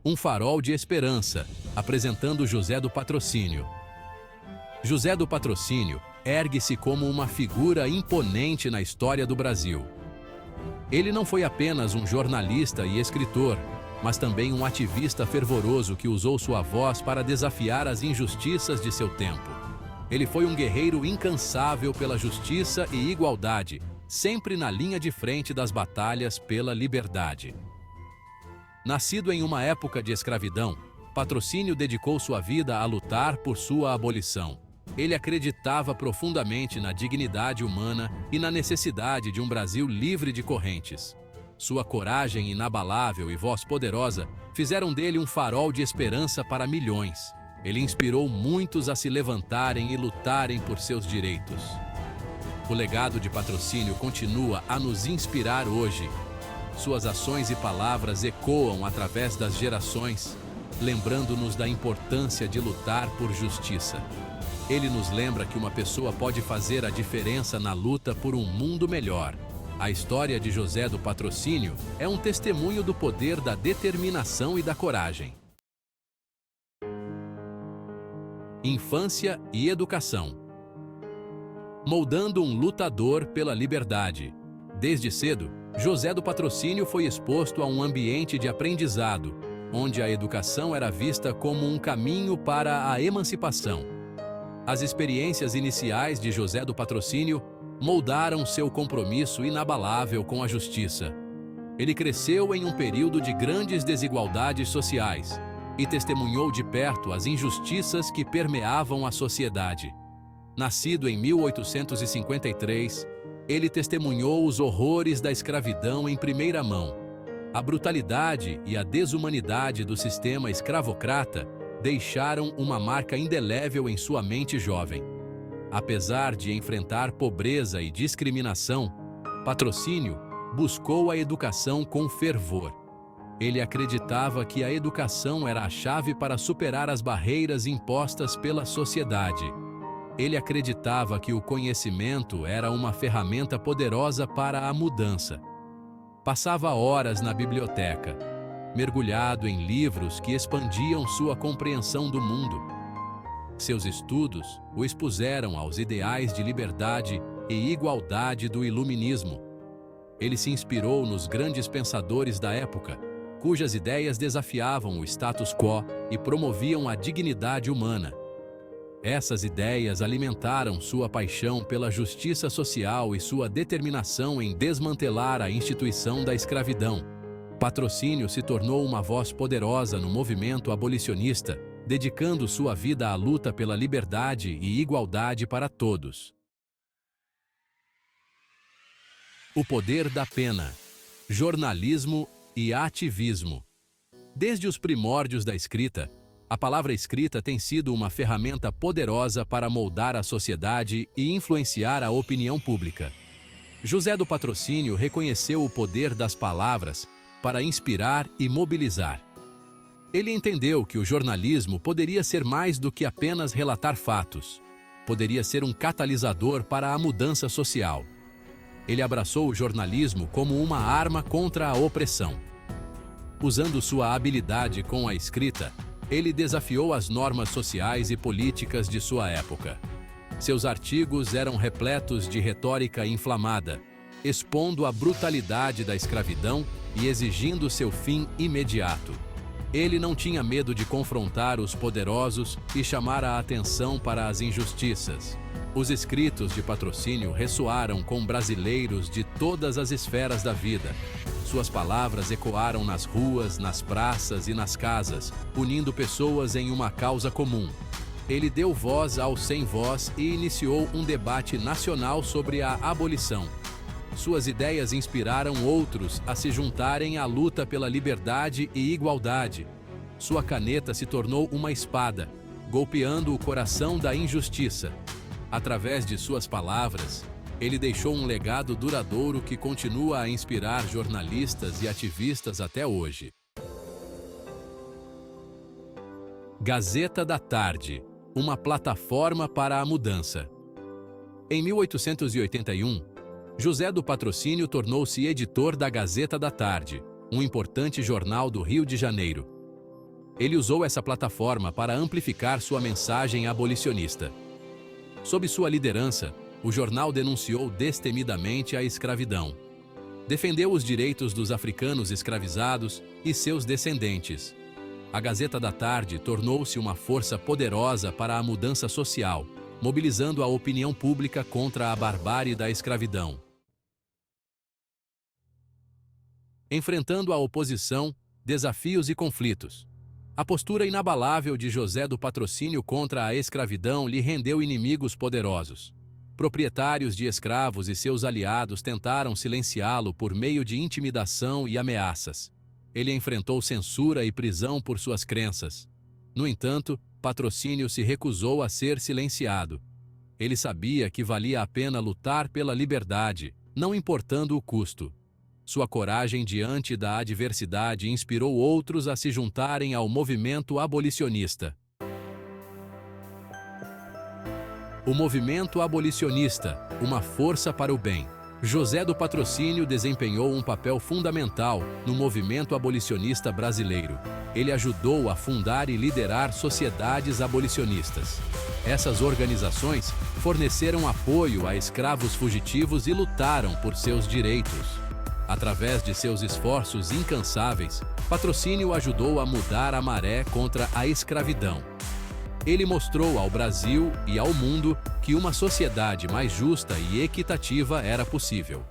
Um farol de esperança, apresentando José do Patrocínio. José do Patrocínio ergue-se como uma figura imponente na história do Brasil. Ele não foi apenas um jornalista e escritor, mas também um ativista fervoroso que usou sua voz para desafiar as injustiças de seu tempo. Ele foi um guerreiro incansável pela justiça e igualdade, sempre na linha de frente das batalhas pela liberdade. Nascido em uma época de escravidão, Patrocínio dedicou sua vida a lutar por sua abolição. Ele acreditava profundamente na dignidade humana e na necessidade de um Brasil livre de correntes. Sua coragem inabalável e voz poderosa fizeram dele um farol de esperança para milhões. Ele inspirou muitos a se levantarem e lutarem por seus direitos. O legado de Patrocínio continua a nos inspirar hoje. Suas ações e palavras ecoam através das gerações, lembrando-nos da importância de lutar por justiça. Ele nos lembra que uma pessoa pode fazer a diferença na luta por um mundo melhor. A história de José do Patrocínio é um testemunho do poder da determinação e da coragem. Infância e educação. Moldando um lutador pela liberdade. Desde cedo, José do Patrocínio foi exposto a um ambiente de aprendizado, onde a educação era vista como um caminho para a emancipação. As experiências iniciais de José do Patrocínio moldaram seu compromisso inabalável com a justiça. Ele cresceu em um período de grandes desigualdades sociais e testemunhou de perto as injustiças que permeavam a sociedade. Nascido em 1853, ele testemunhou os horrores da escravidão em primeira mão. A brutalidade e a desumanidade do sistema escravocrata deixaram uma marca indelével em sua mente jovem. Apesar de enfrentar pobreza e discriminação, Patrocínio buscou a educação com fervor. Ele acreditava que a educação era a chave para superar as barreiras impostas pela sociedade. Ele acreditava que o conhecimento era uma ferramenta poderosa para a mudança. Passava horas na biblioteca, mergulhado em livros que expandiam sua compreensão do mundo. Seus estudos o expuseram aos ideais de liberdade e igualdade do iluminismo. Ele se inspirou nos grandes pensadores da época, cujas ideias desafiavam o status quo e promoviam a dignidade humana. Essas ideias alimentaram sua paixão pela justiça social e sua determinação em desmantelar a instituição da escravidão. Patrocínio se tornou uma voz poderosa no movimento abolicionista, dedicando sua vida à luta pela liberdade e igualdade para todos. O poder da pena, jornalismo e ativismo. Desde os primórdios da escrita, a palavra escrita tem sido uma ferramenta poderosa para moldar a sociedade e influenciar a opinião pública. José do Patrocínio reconheceu o poder das palavras para inspirar e mobilizar. Ele entendeu que o jornalismo poderia ser mais do que apenas relatar fatos. Poderia ser um catalisador para a mudança social. Ele abraçou o jornalismo como uma arma contra a opressão. Usando sua habilidade com a escrita, ele desafiou as normas sociais e políticas de sua época. Seus artigos eram repletos de retórica inflamada, expondo a brutalidade da escravidão e exigindo seu fim imediato. Ele não tinha medo de confrontar os poderosos e chamar a atenção para as injustiças. Os escritos de Patrocínio ressoaram com brasileiros de todas as esferas da vida. Suas palavras ecoaram nas ruas, nas praças e nas casas, unindo pessoas em uma causa comum. Ele deu voz aos sem voz e iniciou um debate nacional sobre a abolição. Suas ideias inspiraram outros a se juntarem à luta pela liberdade e igualdade. Sua caneta se tornou uma espada, golpeando o coração da injustiça. Através de suas palavras, ele deixou um legado duradouro que continua a inspirar jornalistas e ativistas até hoje. Gazeta da Tarde, uma plataforma para a mudança. Em 1881, José do Patrocínio tornou-se editor da Gazeta da Tarde, um importante jornal do Rio de Janeiro. Ele usou essa plataforma para amplificar sua mensagem abolicionista. Sob sua liderança, o jornal denunciou destemidamente a escravidão. Defendeu os direitos dos africanos escravizados e seus descendentes. A Gazeta da Tarde tornou-se uma força poderosa para a mudança social, mobilizando a opinião pública contra a barbárie da escravidão. Enfrentando a oposição, desafios e conflitos. A postura inabalável de José do Patrocínio contra a escravidão lhe rendeu inimigos poderosos. Proprietários de escravos e seus aliados tentaram silenciá-lo por meio de intimidação e ameaças. Ele enfrentou censura e prisão por suas crenças. No entanto, Patrocínio se recusou a ser silenciado. Ele sabia que valia a pena lutar pela liberdade, não importando o custo. Sua coragem diante da adversidade inspirou outros a se juntarem ao movimento abolicionista. O movimento abolicionista, uma força para o bem. José do Patrocínio desempenhou um papel fundamental no movimento abolicionista brasileiro. Ele ajudou a fundar e liderar sociedades abolicionistas. Essas organizações forneceram apoio a escravos fugitivos e lutaram por seus direitos. Através de seus esforços incansáveis, Patrocínio ajudou a mudar a maré contra a escravidão. Ele mostrou ao Brasil e ao mundo que uma sociedade mais justa e equitativa era possível.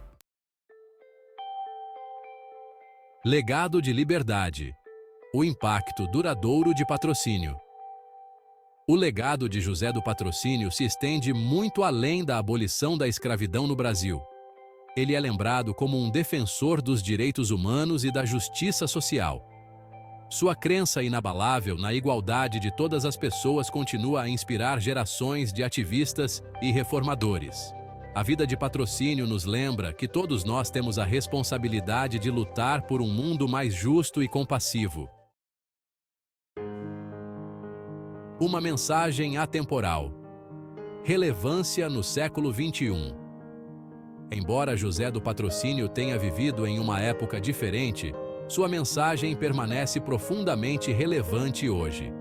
Legado de liberdade. O impacto duradouro de Patrocínio. O legado de José do Patrocínio se estende muito além da abolição da escravidão no Brasil. Ele é lembrado como um defensor dos direitos humanos e da justiça social. Sua crença inabalável na igualdade de todas as pessoas continua a inspirar gerações de ativistas e reformadores. A vida de Patrocínio nos lembra que todos nós temos a responsabilidade de lutar por um mundo mais justo e compassivo. Uma mensagem atemporal. Relevância no século XXI. Embora José do Patrocínio tenha vivido em uma época diferente, sua mensagem permanece profundamente relevante hoje.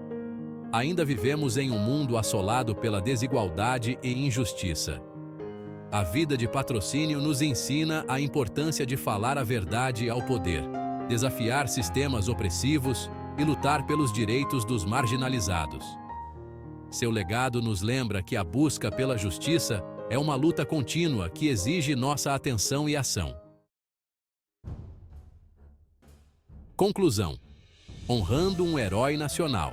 Ainda vivemos em um mundo assolado pela desigualdade e injustiça. A vida de Patrocínio nos ensina a importância de falar a verdade ao poder, desafiar sistemas opressivos e lutar pelos direitos dos marginalizados. Seu legado nos lembra que a busca pela justiça é uma luta contínua que exige nossa atenção e ação. Conclusão. Honrando um herói nacional.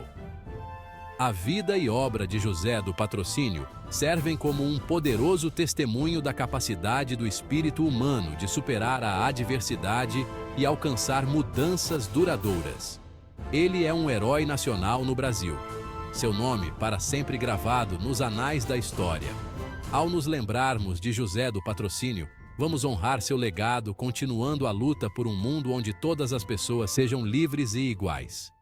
A vida e obra de José do Patrocínio servem como um poderoso testemunho da capacidade do espírito humano de superar a adversidade e alcançar mudanças duradouras. Ele é um herói nacional no Brasil. Seu nome para sempre gravado nos anais da história. Ao nos lembrarmos de José do Patrocínio, vamos honrar seu legado continuando a luta por um mundo onde todas as pessoas sejam livres e iguais.